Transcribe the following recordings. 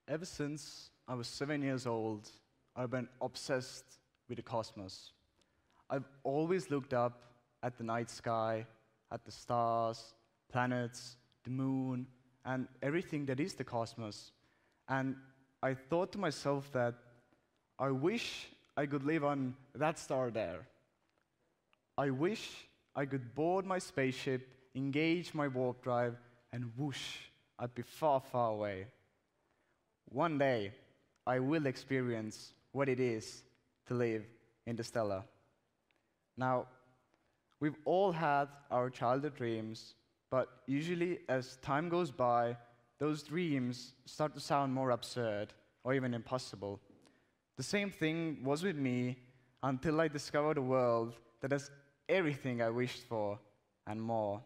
Ever since I was 7 years old, I've been obsessed with the cosmos. I've always looked up at the night sky, at the stars, planets, the moon, and everything that is the cosmos. And I thought to myself that I wish I could live on that star there. I wish I could board my spaceship, engage my warp drive, and whoosh, I'd be far, far away. One day, I will experience what it is to live interstellar. Now, we've all had our childhood dreams, but usually as time goes by, those dreams start to sound more absurd or even impossible. The same thing was with me until I discovered a world that has everything I wished for and more.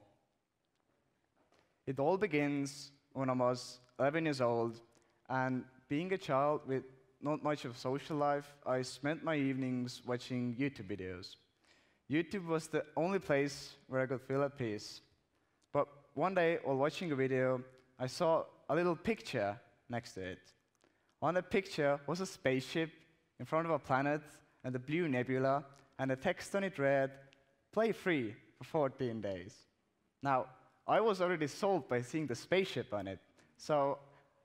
It all begins when I was 11 years old, and being a child with not much of social life, I spent my evenings watching YouTube videos. YouTube was the only place where I could feel at peace. But one day, while watching a video, I saw a little picture next to it. On the picture was a spaceship in front of a planet and a blue nebula, and the text on it read, "Play free for 14 days." Now, I was already sold by seeing the spaceship on it, so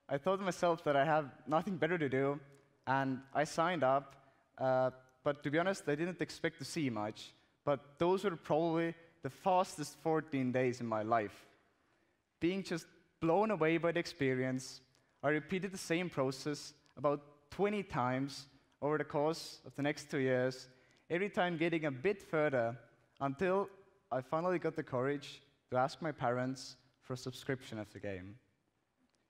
I thought to myself that I have nothing better to do, and I signed up. But to be honest, I didn't expect to see much. But those were probably the fastest 14 days in my life. Being just blown away by the experience, I repeated the same process about 20 times over the course of the next 2 years, every time getting a bit further, until I finally got the courage to ask my parents for a subscription of the game.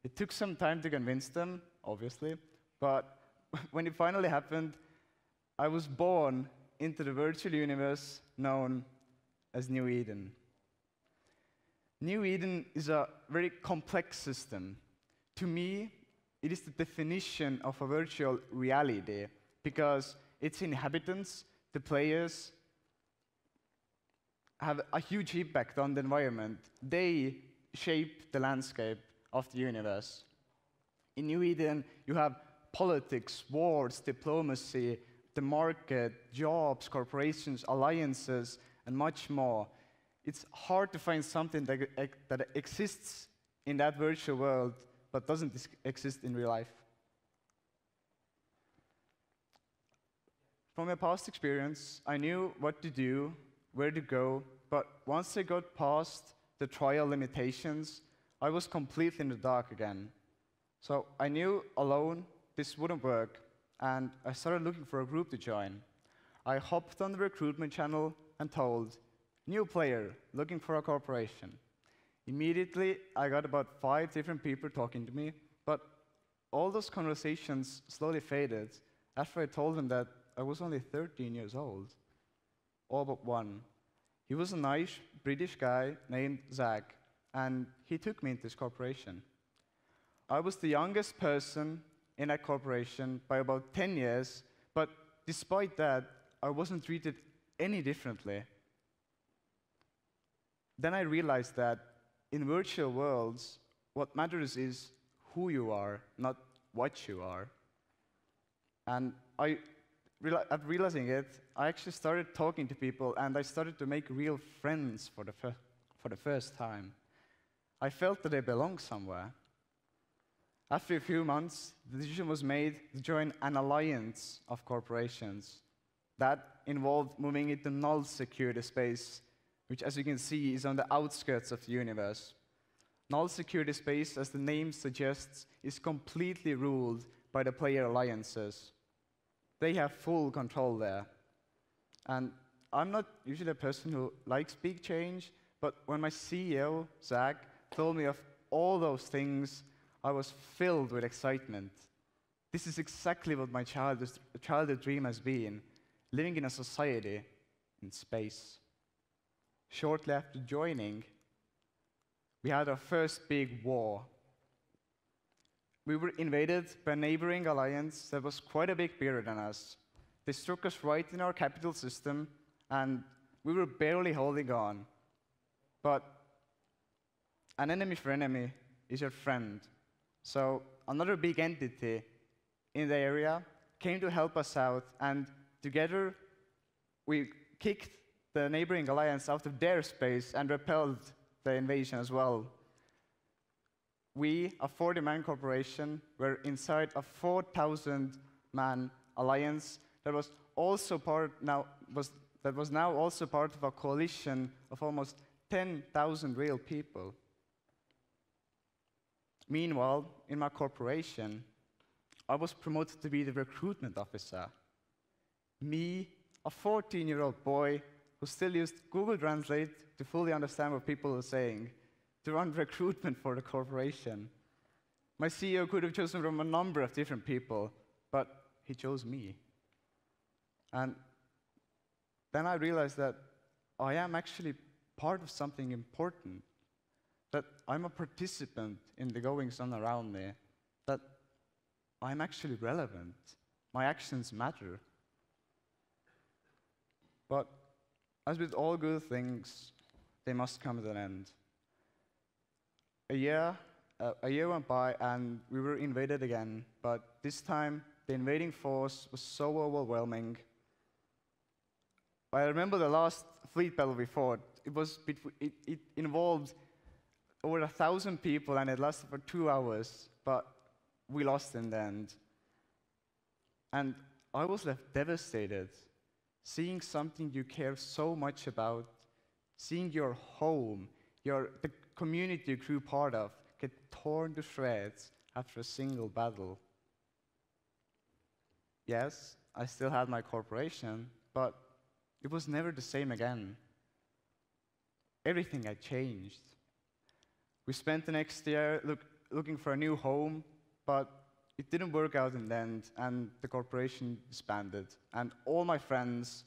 It took some time to convince them, obviously, but when it finally happened, I was born into the virtual universe known as New Eden. New Eden is a very complex system. To me, it is the definition of a virtual reality because its inhabitants, the players, have a huge impact on the environment. They shape the landscape of the universe. In New Eden, you have politics, wars, diplomacy, the market, jobs, corporations, alliances, and much more. It's hard to find something that exists in that virtual world but doesn't exist in real life. From my past experience, I knew what to do, where to go, but once I got past the trial limitations, I was completely in the dark again. So I knew alone this wouldn't work, and I started looking for a group to join. I hopped on the recruitment channel and told, "New player, looking for a corporation." Immediately, I got about 5 different people talking to me, but all those conversations slowly faded after I told them that I was only 13 years old. All but one. He was a nice British guy named Zach, and he took me into his corporation. I was the youngest person in that corporation by about 10 years, but despite that, I wasn't treated any differently. Then I realized that in virtual worlds, what matters is who you are, not what you are. And after realizing it, I actually started talking to people, and I started to make real friends for the first time. I felt that I belonged somewhere. After a few months, the decision was made to join an alliance of corporations. That involved moving into null security space, which, as you can see, is on the outskirts of the universe. Null security space, as the name suggests, is completely ruled by the player alliances. They have full control there. And I'm not usually a person who likes big change, but when my CEO, Zach, told me of all those things, I was filled with excitement. This is exactly what my childhood dream has been, living in a society in space. Shortly after joining, we had our first big war. We were invaded by a neighboring alliance that was quite a bit bigger than us. They struck us right in our capital system, and we were barely holding on. But an enemy for enemy is your friend. So another big entity in the area came to help us out, and together we kicked the neighboring alliance out of their space and repelled the invasion as well. We, a 40-man corporation, were inside a 4,000-man alliance that was now also part of a coalition of almost 10,000 real people. Meanwhile, in my corporation, I was promoted to be the recruitment officer. Me, a 14-year-old boy who still used Google Translate to fully understand what people were saying, to run recruitment for the corporation. My CEO could have chosen from a number of different people, but he chose me. And then I realized that I am actually part of something important, that I'm a participant in the goings-on around me, that I'm actually relevant. My actions matter. But as with all good things, they must come to an end. A year went by and we were invaded again, but this time the invading force was so overwhelming. I remember the last fleet battle we fought. It involved over 1,000 people and it lasted for 2 hours, but we lost in the end. And I was left devastated, seeing something you care so much about, seeing your home, the community you grew part of, get torn to shreds after a single battle. Yes, I still had my corporation, but it was never the same again. Everything had changed. We spent the next year looking for a new home, but it didn't work out in the end, and the corporation disbanded. And all my friends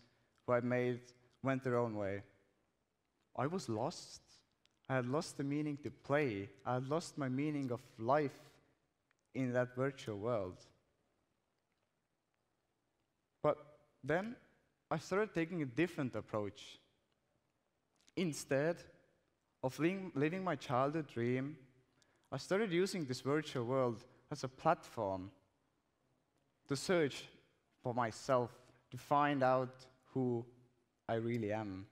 who I'd made went their own way. I was lost. I had lost the meaning to play. I had lost my meaning of life in that virtual world. But then I started taking a different approach. Instead of living my childhood dream, I started using this virtual world as a platform to search for myself, to find out who I really am.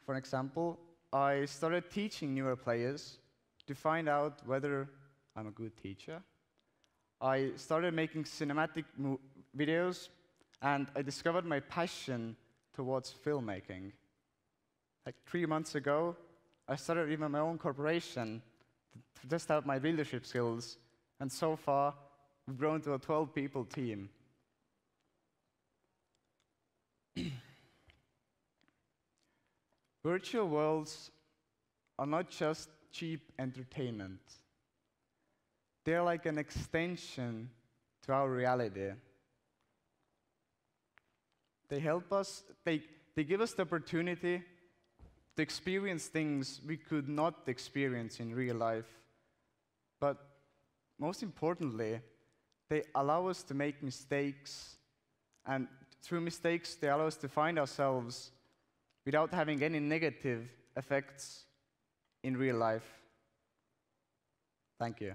For example, I started teaching newer players to find out whether I'm a good teacher. I started making cinematic videos, and I discovered my passion towards filmmaking. Like 3 months ago, I started even my own corporation to test out my leadership skills, and so far, we've grown to a 12-people team. Virtual worlds are not just cheap entertainment. They're like an extension to our reality. They help us, they give us the opportunity to experience things we could not experience in real life. But most importantly, they allow us to make mistakes, and through mistakes, they allow us to find ourselves without having any negative effects in real life. Thank you.